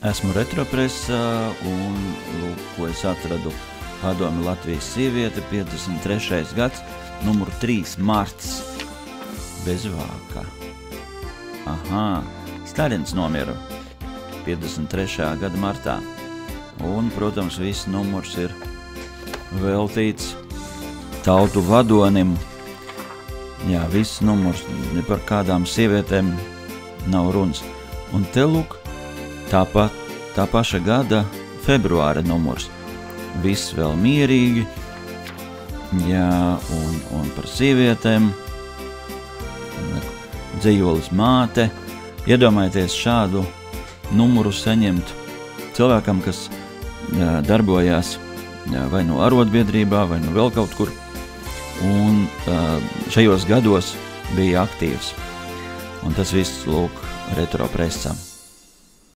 Esmu Retropresa un, lūk, ko es atradu Padomju Latvijas sieviete, 53. gads, numur 3, marts, bez vāka. Aha, Stalins nomira 53. gada martā. Un, protams, viss numurs ir veltīts tautu vadonim. Jā, viss numurs, ne par kādām sievietēm nav runas. Un te, lūk, tā paša gada februāra numurs. Viss vēl mierīgi, jā, un par sievietēm, dzejolis māte. Iedomājieties šādu numuru saņemt cilvēkam, kas darbojās vai no arotbiedrībā, vai no vēl kaut kur, un šajos gados bija aktīvs. Un tas viss, lūk, Retropresā.